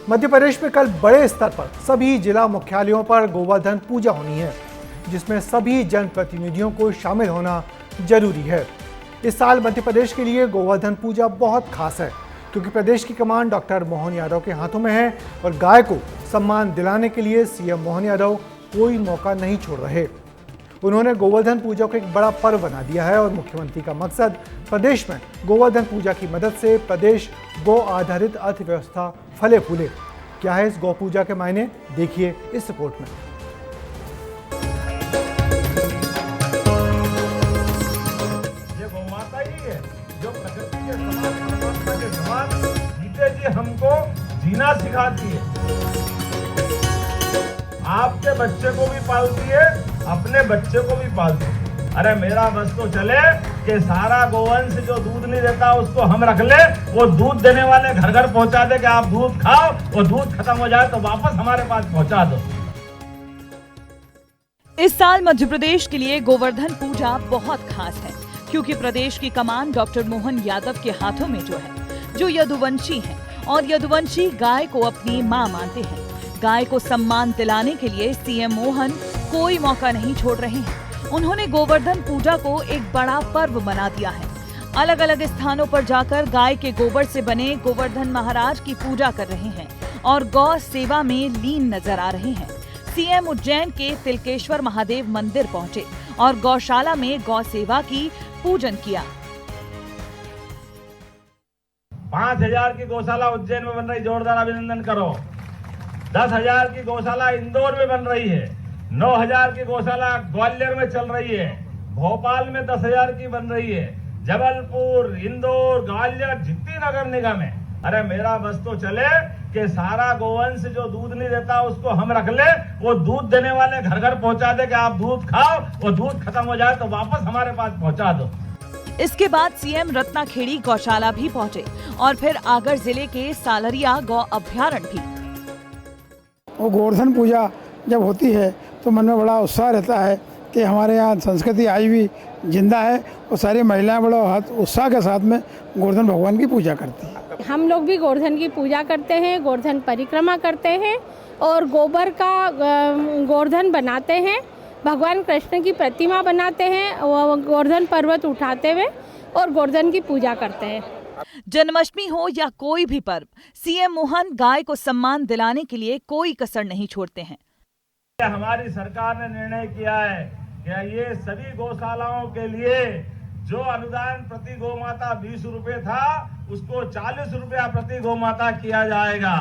मध्य प्रदेश में कल बड़े स्तर पर सभी जिला मुख्यालयों पर गोवर्धन पूजा होनी है, जिसमें सभी जनप्रतिनिधियों को शामिल होना जरूरी है। इस साल मध्य प्रदेश के लिए गोवर्धन पूजा बहुत खास है, क्योंकि प्रदेश की कमान डॉक्टर मोहन यादव के हाथों में है और गाय को सम्मान दिलाने के लिए सीएम मोहन यादव कोई मौका नहीं छोड़ रहे। उन्होंने गोवर्धन पूजा को एक बड़ा पर्व बना दिया है और मुख्यमंत्री का मकसद प्रदेश में गोवर्धन पूजा की मदद से प्रदेश गौ आधारित अर्थव्यवस्था फले फूले। क्या है इस गौ पूजा के मायने, देखिए इस रिपोर्ट में। ये गौ माता ही है जो प्रकृति के समान परमात्मा के समान जीते जी हमको जीना सिखाती है। आपके बच्चे को भी पालती है, अपने बच्चे को भी पालती है। अरे मेरा बस तो चले कि सारा गोवंश जो दूध नहीं देता उसको हम रख ले, वो दूध देने वाले घर घर पहुंचा दे कि आप दूध खाओ, वो दूध खत्म हो जाए तो वापस हमारे पास पहुंचा दो। इस साल मध्य प्रदेश के लिए गोवर्धन पूजा बहुत खास है, क्योंकि प्रदेश की कमान डॉक्टर मोहन यादव के हाथों में जो यदुवंशी हैं और यदुवंशी गाय को अपनी मां मानते हैं। गाय को सम्मान दिलाने के लिए सीएम मोहन कोई मौका नहीं छोड़ रहे हैं। उन्होंने गोवर्धन पूजा को एक बड़ा पर्व बना दिया है। अलग अलग स्थानों पर जाकर गाय के गोबर से बने गोवर्धन महाराज की पूजा कर रहे हैं और गौ सेवा में लीन नजर आ रहे हैं। सीएम उज्जैन के तिलकेश्वर महादेव मंदिर पहुंचे और गौशाला में गौ सेवा की पूजन किया। 5000 की गौशाला उज्जैन में बन रही, जोरदार अभिनंदन करो। 10,000 की गौशाला इंदौर में बन रही है। 9,000 की गौशाला ग्वालियर में चल रही है। भोपाल में 10,000 की बन रही है। जबलपुर, इंदौर, ग्वालियर, जितनी नगर निगम है। अरे मेरा बस तो चले कि सारा गोवंश जो दूध नहीं देता उसको हम रख ले, वो दूध देने वाले घर घर पहुंचा दे कि आप दूध खाओ, वो दूध खत्म हो जाए तो वापस हमारे पास पहुंचा दो। इसके बाद सीएम रत्नाखेड़ी गौशाला भी पहुंचे और फिर आगर जिले के सालरिया गौ अभ्यारण्य भी। वो गोवर्धन पूजा जब होती है तो मन में बड़ा उत्साह रहता है कि हमारे यहाँ संस्कृति आज भी जिंदा है और सारी महिलाएं बड़ा उत्साह के साथ में गोवर्धन भगवान की पूजा करती हैं। हम लोग भी गोवर्धन की पूजा करते हैं, गोवर्धन परिक्रमा करते हैं और गोबर का गोवर्धन बनाते हैं। भगवान कृष्ण की प्रतिमा बनाते हैं, गोवर्धन पर्वत उठाते हुए और गोवर्धन की पूजा करते हैं। जन्माष्टमी हो या कोई भी पर्व, सीएम मोहन गाय को सम्मान दिलाने के लिए कोई कसर नहीं छोड़ते हैं। हमारी सरकार ने निर्णय किया है कि ये सभी गौशालाओं के लिए जो अनुदान प्रति गौमाता 20 रुपए था, उसको 40 रुपया प्रति गौमाता किया जाएगा।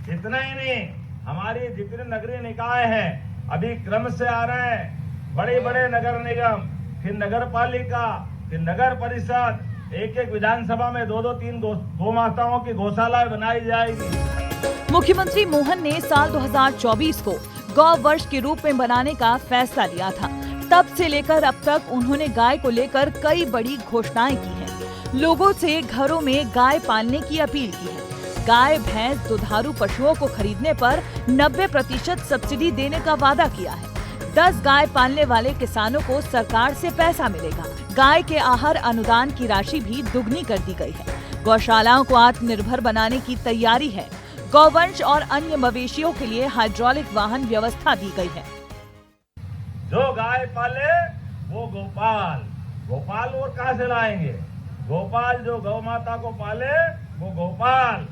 इतना ही नहीं, हमारी जितने नगरीय निकाय हैं अभी क्रम से आ रहे हैं। बड़े बड़े नगर निगम, फिर नगर पालिका, फिर नगर परिषद, एक एक विधानसभा में 2-3 गौमाताओं की गौशाला बनाई जाएगी। मुख्यमंत्री मोहन ने साल 2024 को गौ वर्ष के रूप में बनाने का फैसला लिया था। तब से लेकर अब तक उन्होंने गाय को लेकर कई बड़ी घोषणाएं की हैं। लोगों से घरों में गाय पालने की अपील की है। गाय, भैंस, दुधारू पशुओं को खरीदने पर 90% सब्सिडी देने का वादा किया है। 10 गाय पालने वाले किसानों को सरकार से पैसा मिलेगा। गाय के आहार अनुदान की राशि भी दुगनी कर दी गई है। गौशालाओं को आत्मनिर्भर बनाने की तैयारी है। गौवंश और अन्य मवेशियों के लिए हाइड्रोलिक वाहन व्यवस्था दी गई है। जो गाय पाले वो गोपाल, गोपाल वो कहाँ से लाएंगे? गोपाल जो गौ माता को पाले वो गोपाल।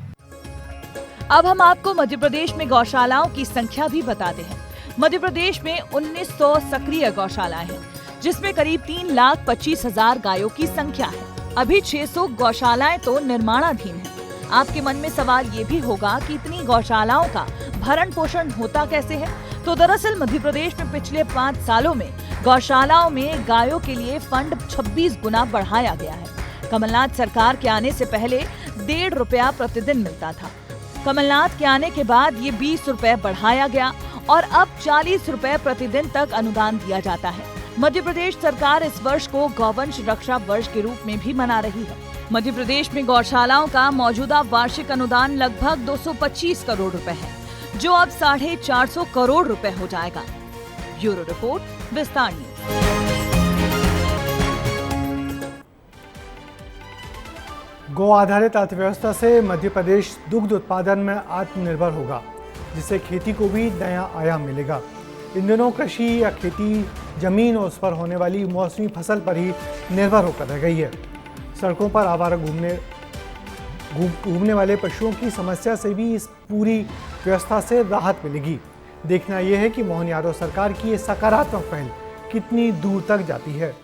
अब हम आपको मध्य प्रदेश में गौशालाओं की संख्या भी बताते हैं। मध्य प्रदेश में 1900 सक्रिय गौशालाएं हैं, जिसमें करीब 3,25,000 गायों की संख्या है। अभी 600 गौशालाएं तो निर्माणाधीन हैं। आपके मन में सवाल ये भी होगा कि इतनी गौशालाओं का भरण पोषण होता कैसे है? तो दरअसल मध्य प्रदेश में पिछले 5 सालों में गौशालाओं में गायों के लिए फंड 26 गुना बढ़ाया गया है। कमलनाथ सरकार के आने से पहले 1.5 रुपया प्रतिदिन मिलता था। कमलनाथ के आने के बाद ये 20 रुपए बढ़ाया गया और अब 40 रुपए प्रतिदिन तक अनुदान दिया जाता है। मध्य प्रदेश सरकार इस वर्ष को गौवंश रक्षा वर्ष के रूप में भी मना रही है। मध्य प्रदेश में गौशालाओं का मौजूदा वार्षिक अनुदान लगभग 225 करोड़ रुपए है, जो अब 450 करोड़ रुपए हो जाएगा। ब्यूरो रिपोर्ट, विस्तार न्यूज। गो आधारित अर्थव्यवस्था से मध्य प्रदेश दुग्ध उत्पादन में आत्मनिर्भर होगा, जिससे खेती को भी नया आयाम मिलेगा। इन दिनों कृषि या खेती जमीन और उस पर होने वाली मौसमी फसल पर ही निर्भर होकर रह गई है। सड़कों पर आवारा घूमने वाले पशुओं की समस्या से भी इस पूरी व्यवस्था से राहत मिलेगी। देखना यह है कि मोहन यादव सरकार की ये सकारात्मक पहल कितनी दूर तक जाती है।